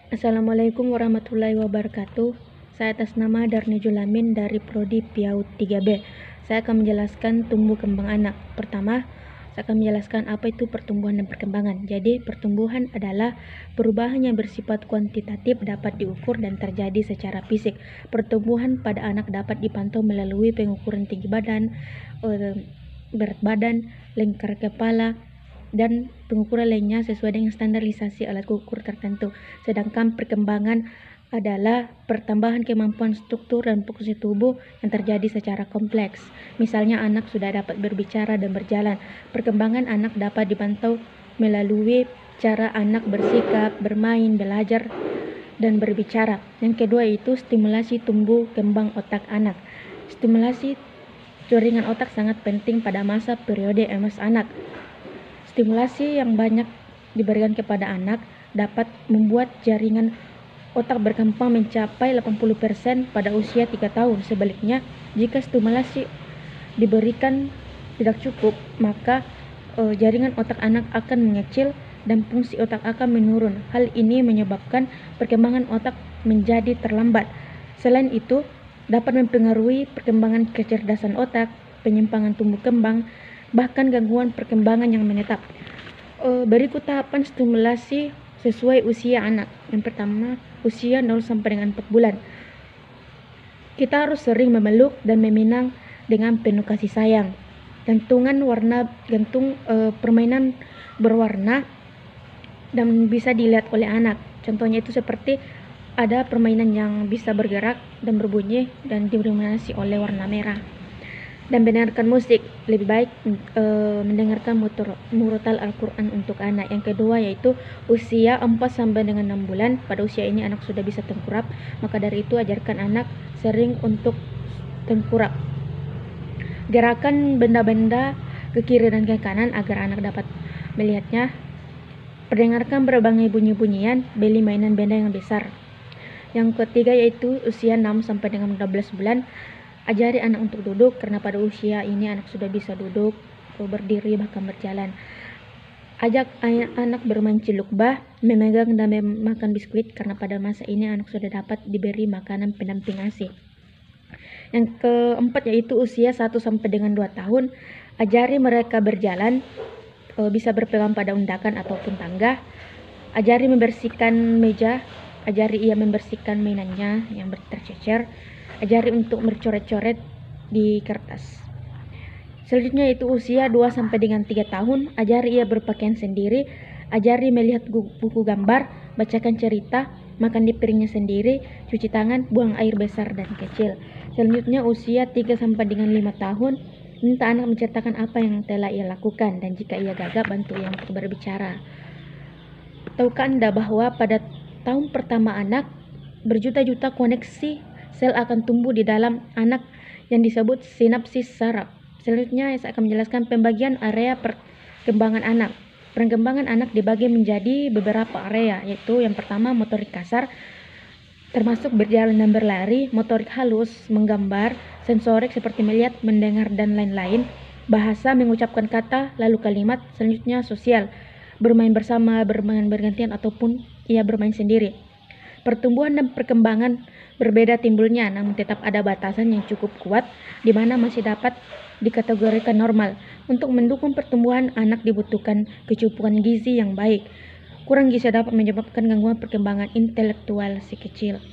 Assalamualaikum warahmatullahi wabarakatuh. Saya atas nama Darni Julamin dari Prodi PIAUD 3B. Saya akan menjelaskan tumbuh kembang anak. Pertama, saya akan menjelaskan apa itu pertumbuhan dan perkembangan. Jadi, pertumbuhan adalah perubahan yang bersifat kuantitatif, dapat diukur dan terjadi secara fisik. Pertumbuhan pada anak dapat dipantau melalui pengukuran tinggi badan, berat badan, lingkar kepala, dan pengukuran lainnya sesuai dengan standarisasi alat ukur tertentu. Sedangkan perkembangan adalah pertambahan kemampuan struktur dan fungsi tubuh yang terjadi secara kompleks. Misalnya anak sudah dapat berbicara dan berjalan. Perkembangan anak dapat dipantau melalui cara anak bersikap, bermain, belajar, dan berbicara. Yang kedua itu stimulasi tumbuh kembang otak anak. Stimulasi jaringan otak sangat penting pada masa periode emas anak. Stimulasi yang banyak diberikan kepada anak dapat membuat jaringan otak berkembang mencapai 80% pada usia 3 tahun. Sebaliknya, jika stimulasi diberikan tidak cukup, maka jaringan otak anak akan mengecil dan fungsi otak akan menurun. Hal ini menyebabkan perkembangan otak menjadi terlambat. Selain itu, dapat mempengaruhi perkembangan kecerdasan otak, penyimpangan tumbuh kembang, bahkan gangguan perkembangan yang menetap. Berikut tahapan stimulasi sesuai usia anak. Yang pertama, usia 0 sampai dengan 4 bulan. Kita harus sering memeluk dan meminang dengan penuh kasih sayang. Permainan berwarna dan bisa dilihat oleh anak. Contohnya itu seperti ada permainan yang bisa bergerak dan berbunyi dan didominasi oleh warna merah. Dan mendengarkan musik, lebih baik mendengarkan murotal Al-Quran untuk anak. Yang kedua yaitu usia 4 sampai dengan 6 bulan. Pada usia ini anak sudah bisa tengkurap, maka dari itu ajarkan anak sering untuk tengkurap. Gerakan benda-benda ke kiri dan ke kanan agar anak dapat melihatnya. Perdengarkan berbagai bunyi-bunyian, beli mainan benda yang besar. Yang ketiga yaitu usia 6 sampai dengan 12 bulan. Ajari anak untuk duduk, karena pada usia ini anak sudah bisa duduk, berdiri, bahkan berjalan. Ajak anak bermain cilukbah, memegang dan memakan biskuit, karena pada masa ini anak sudah dapat diberi makanan pendamping ASI. Yang keempat yaitu usia 1 sampai dengan 2 tahun. Ajari mereka berjalan, bisa berpegang pada undakan ataupun tangga. Ajari membersihkan meja, ajari ia membersihkan mainannya yang tercecer. Ajari untuk mencoret-coret di kertas. Selanjutnya itu usia 2 sampai dengan 3 tahun, ajari ia berpakaian sendiri, ajari melihat buku gambar, bacakan cerita, makan di piringnya sendiri, cuci tangan, buang air besar dan kecil. Selanjutnya usia 3 sampai dengan 5 tahun, minta anak menceritakan apa yang telah ia lakukan, dan jika ia gagap, bantu ia untuk berbicara. Tahukah Anda bahwa pada tahun pertama anak, berjuta-juta koneksi sel akan tumbuh di dalam anak yang disebut sinapsis saraf. Selanjutnya saya akan menjelaskan pembagian area perkembangan anak. Perkembangan anak dibagi menjadi beberapa area, yaitu yang pertama motorik kasar, termasuk berjalan dan berlari, motorik halus, menggambar, sensorik seperti melihat, mendengar, dan lain-lain, bahasa, mengucapkan kata, lalu kalimat, selanjutnya sosial, bermain bersama, bermain bergantian, ataupun ia bermain sendiri. Pertumbuhan dan perkembangan berbeda timbulnya, namun tetap ada batasan yang cukup kuat di mana masih dapat dikategorikan normal. Untuk mendukung pertumbuhan anak dibutuhkan kecukupan gizi yang baik. Kurang gizi dapat menyebabkan gangguan perkembangan intelektual si kecil.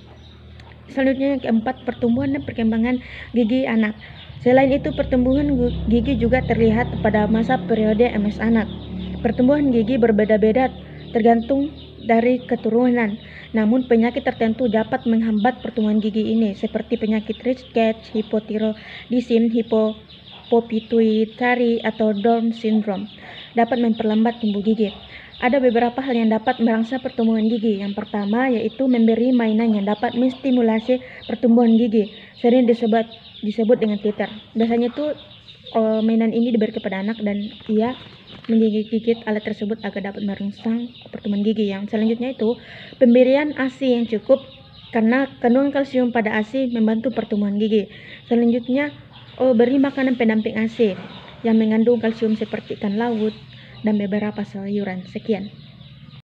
Selanjutnya yang keempat, pertumbuhan dan perkembangan gigi anak. Selain itu, pertumbuhan gigi juga terlihat pada masa periode MS anak. Pertumbuhan gigi berbeda-beda tergantung dari keturunan. Namun penyakit tertentu dapat menghambat pertumbuhan gigi ini, seperti penyakit Rich-Cage, hipotiroidism, hipopituitari, atau Down syndrome dapat memperlambat tumbuh gigi. Ada beberapa hal yang dapat merangsang pertumbuhan gigi. Yang pertama yaitu memberi mainan yang dapat menstimulasi pertumbuhan gigi, sering disebut dengan teeter. Biasanya itu mainan ini diberi kepada anak dan ia menggigit alat tersebut agar dapat merangsang pertumbuhan gigi. Yang selanjutnya itu pemberian ASI yang cukup, karena kandungan kalsium pada ASI membantu pertumbuhan gigi. Selanjutnya beri makanan pendamping ASI yang mengandung kalsium seperti ikan laut dan beberapa sayuran. Sekian.